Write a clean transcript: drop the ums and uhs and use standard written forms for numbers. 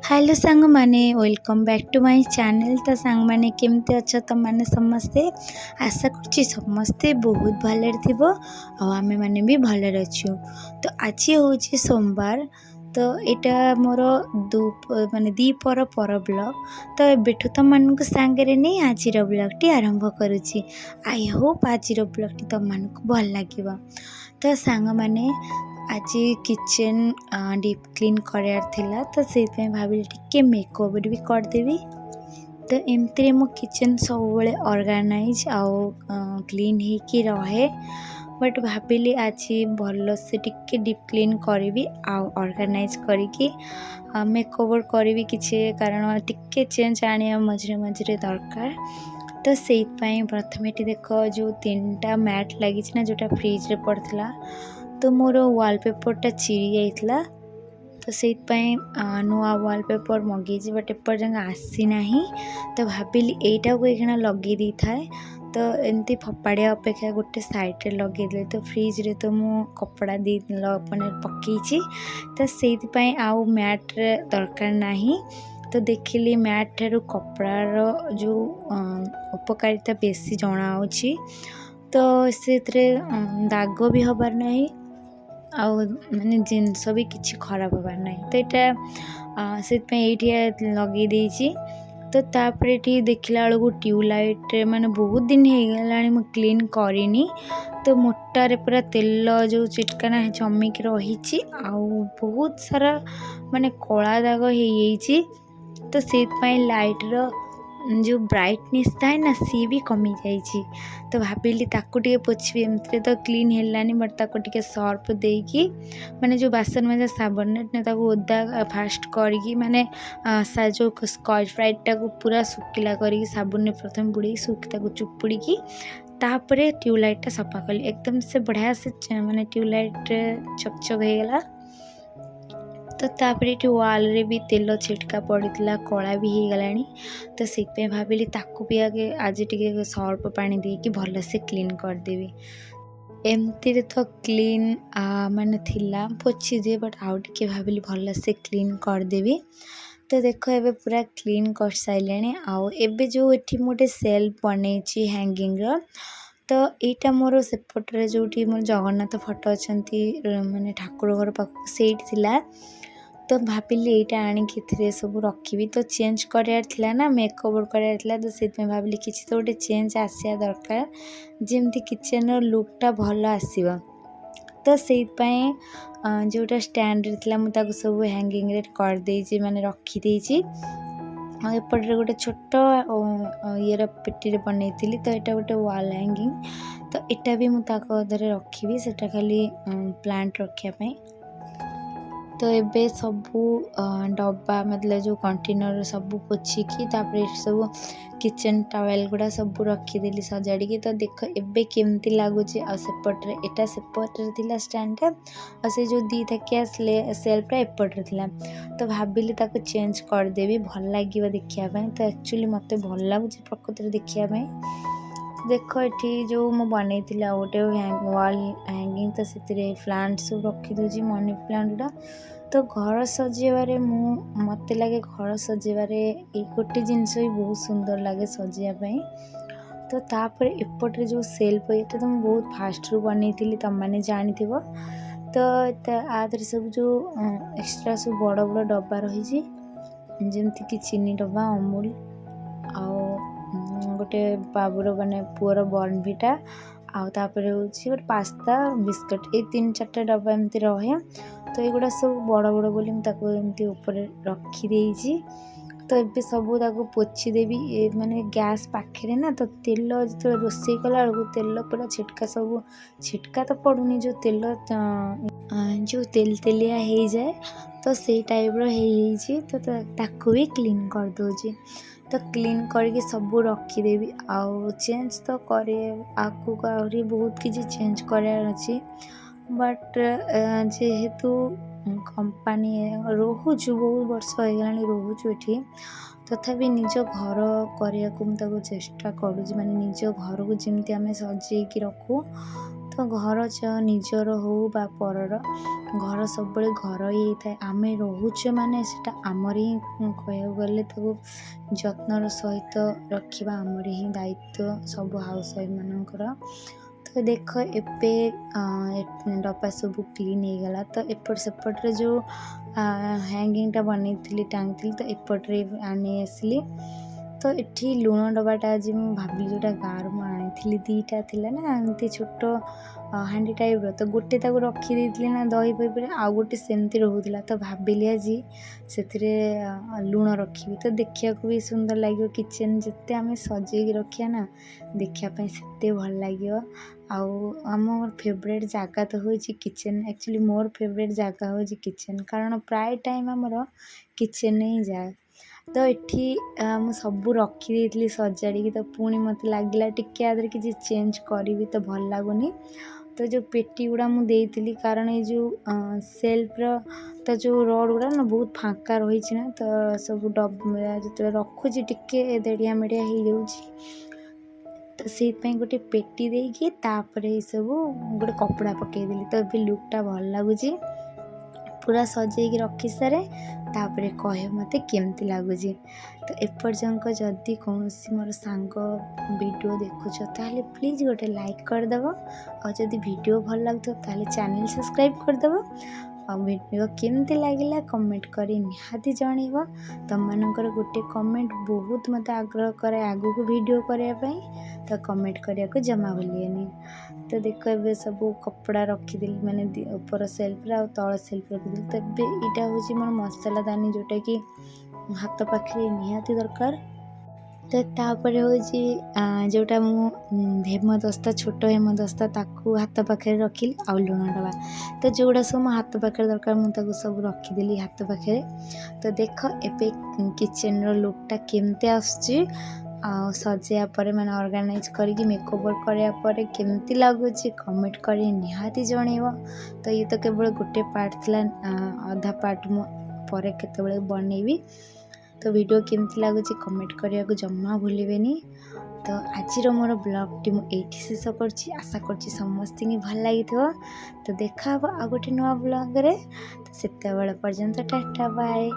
Hello सांग माने welcome back to my channel. तो सांग माने केमती अच्छा तुम माने समस्ते आशा कर समस्ते बहुत भले थो आमे माने भी भले अच्छु। तो आज हूँ सोमवार। तो यहाँ मोर माने दीपर पर ब्लॉग। तो एबेठू तुम मानक सांगे नहीं आज ब्लॉगटी आरंभ करुच्ची। आई होप आज ब्लॉगटी तुम मानक भल लगे। तो सांग माने आज किचन डीप क्लीन करार थिला तो से भाविली टिके मेकओवर भी करदेवी। तो एमती मो किचन सब ऑर्गेनाइज आउ क्लीन हो कि रहे। बट भाविली आज भल से टिके डीप क्लीन करी आउ ऑर्गेनाइज करी मेकओवर करी किसी कारण टिके चेंज आने मझे मझे दरकार। तो से प्रथम ये देख जो 3टा मैट लगी ना जोटा फ्रिज रे पड़ता तो मोर वालपेपरटा चिरी जाइला। तो से नुआ वालपेपर मगेजी बट एपर्तन आसी ना। तो भाविली यहीटा को ये लगे दी थाए। तो एमती फपाड़िया अपेक्षा गोटे साइड लगे दे। तो फ्रिज रे तो मु कपड़ा दी मैंने पकईची तो से आउ मैट दरकार नहीं। तो देखिली मैट ठारू कपड़ार जो उपकारिता बेसी जना। तो से दाग भी हबार नहीं आउ माने जिनस भी किसी खराब हबार नहीं। तो यहाँ से ये लगे देची। तो तापर ये देखला बेलू ट्यूबलाइट माने बहुत दिन हो गला मु क्लीन करनी। तो मोटारे पूरा तेल जो चिटकाना जमिक रही आउ बहुत सारा माने कला दाग हो। तो से लाइटर जो ब्राइटनेस थाए ना सी भी कमी जाइए। तो भाविली ताकू टे पोछी एमती तो क्लीन हेलानी बट ताकू टे सर्फ देकी माने जो बासन मजा साबन ने ताकू ओदा फास्ट करके माने जो स्कॉच ब्राइट टाक पूरा सुखिला करके साबुन ने प्रथम बुड़े सुखी चुपुड़ी की तापरे ट्यूबलाइटा सफा कली एकदम से बढ़िया से माने ट्यूबलाइट चकचक हो गला। तो तापर ये वाल रे भी तेल छिटका पड़ता कला भी हो गला। तो से भाविली ताकू भी आगे आज टे सर्फ पानी देकी भल से क्लीन करदेवी। एमती तो क्लीन माने थिला पोछी दिए बट आउ टे भाविली भल से क्लीन करदेवी। तो देखो एबे पूरा क्लीन कर सारे आउ एबे जो ये मोटे सेल्फ बन हैंगिंग रो। तो यहाँ मोर सेपटे जो मोर जगन्नाथ फोटो अच्छा माने ठाकुर घर पाख से थिला। तो भाविली यहाँ आणिक सब रखी। तो चेंज करार ना मेकओवर करार तो से भाविली किसी तो गोटे चेंज आसा दरकार जमती किचन लुकटा भल आसो। तो से जोटा स्टैंड थी मुझे सब हैंगिंग रे कर देची माने रखी देची। एपटे गोटे छोट ये पेटी बनई थी। तो यहाँ गोटे वाल हैंगिंग तो यहाँ भी मुझे रखी से खाली प्लांट रखापी। तो एबे सबू डब्बा मतलब जो कंटेनर सबू पोछिकी सब किचन टावेल गुड़ा सब रखीदेली सजाड़ी। तो देख एबे केमती लगुच आसेपटे एटा सेपटे थिला स्टैंड आ से जो दी थकिया सेल्फटा एपटे थिला। तो भाविली ताको चेंज करदेवी भल लगे देखापी। तो एक्चुअली मते भल लगुच प्रकृति देखापी। देख ये जो मु बनई गोटे वाल हैंगिंग तो से प्लांट सब रखीदे मनी प्लांट गुड़ा। तो घर सजेबारे मत लगे घर सजेबारे गोटे जिनस भी बहुत सुंदर लगे सजापी। तो तापर एपटे जो सेल्फ ये तो मुझे बहुत फास्ट रू बनई तुम मैंने जानी। तो आदि सब जो एक्सट्रा सब बड़ बड़ डब्बा रही जमती कि चीनी डब्बा अमूल आउ गोटे बाबूर माने पुअर बॉर्नविटा आउ तापर गोटे पास्ता बिस्कुट ये 3-4टा डब्बा एमती रहे। तो युवा सब बड़ बड़ बोली एमती ऊपर रखीदे। तो ये सब पोछी देवी माने गैस पाखे ना। तो तेल जो रोषे कला बेलू तेल पूरा छिटका सब छिटका तो पड़ूनी जो तेल जो तेल तेलिया हो जाए तो से टाइप रो तो ताकू भी क्लीन कर दूची। तो क्लीन करके सब रखीदेवी आउ चेंज तो करे आगू आहरी बहुत किसी चेंज करार अच्छी। बट जेहेतु कंपानी रोचु बहुत वर्ष हो गला रोचु ये तथापि निज घर करने को चेष्टा करुँच माने निज घर को जमी आम सजेकी रखू। तो घर निजर हो बा परर घर सब घर ही होता है। आम रोचे माने सेटा आमर ही कह गले जत्नर सहित रखा आमर ही दायित्व सब हाउस वाइफ मानकर। तो देख एबे डब्बा सब क्लीन हो गला। तो एपट सेपट्रे जो हैंगिंगटा बनई टांगी तो एपट्रे आनी आसली। तो ये लुण डब्बाटा आज मुझे भाविली जोटा गाँव में आनी दीटा थिला ना एमती छोट हांडी टाइप तो गोटे ताको रखी ना दही पाइप आउ गोटे सेमती रोला। तो भाविली आज से लुण रखी तो देखा भी सुंदर लगे। किचेन जिते आम सजे रखा ना देखापी से भल लगे। आम फेवरेट जगह तो हूँ किचेन। एक्चुअली मोर फेवरेट जगह हूँ किचेन कारण प्राय टाइम आमर किचेन ही जाए। तो ये मु सब रखी सजाड़ी तो पुणी मत लगे टिके आदि किसी चेंज करी तो भल लगुनि। तो जो पेटी गुड़ा मुझे कारण ये जो सेल्फ्र तो जो रड गुड़ा ना बहुत फाँका रही ना तो सब डब्बा जो रखुची टिके देड़िया मेड़िया हो जाऊँगी। तो से गोटे पेटी देकी तापर सब गोटे कपड़ा पकईदेली तो ये लुकटा भल लगुच पूरा सजेक रखी सारे तापर कह मत केमती लगुच। तो एपर्यंत जदि कौन मोर सांग वीडियो देखुच ताले प्लीज गोटे लाइक करदेव और जदि वीडियो भल लगता ताले चैनल सब्सक्राइब करदेव और वीडियो केमती लगे कमेंट करी निहाती जनइब। तुम मानकर गोटे कमेंट बहुत मत आग्रह करे आगु को वीडियो करने तो कमेंट करने को जमा भूलिएनि। तो देख ए सब कपड़ा रखीदी माने ऊपर सेल्फ रे तल सेल्फ रखीदी। तो यहाँ हूँ मोर मसला दानी जोटा कि हाथ पाखे निहाती दरकार। तो तापर हूँ जोटा मु हेमदस्ता छोट हेमदस्ता ताकू हाथ पाखे रखिली आउ लुण डब्बा तो जोड़ा सब मो हाथ पाखे दरकार मुझे सब रखीदेली हाथ पाखे। तो देख एबे किचेन रो लुकटा केमती आसुची सजाया पर मैंने ऑर्गेनाइज करके मेकओवर कराया केमती लगुच कमेंट कर निहाती जनइब। तो ये तो केवल गोटे पार्ट थिला अधा पार्ट मुझे केतबेले बनैबी। तो वीडियो केमती लगुच कमेंट करने को जमा भूलिबेनी। तो आज मोर ब्लॉगटी मुझे शेष करछि आशा करछि समस्त भल लगी। तो देखा आ गोटे नुआ ब्लॉग रे। तो सेते बेले पर्यंत टाटा बाय।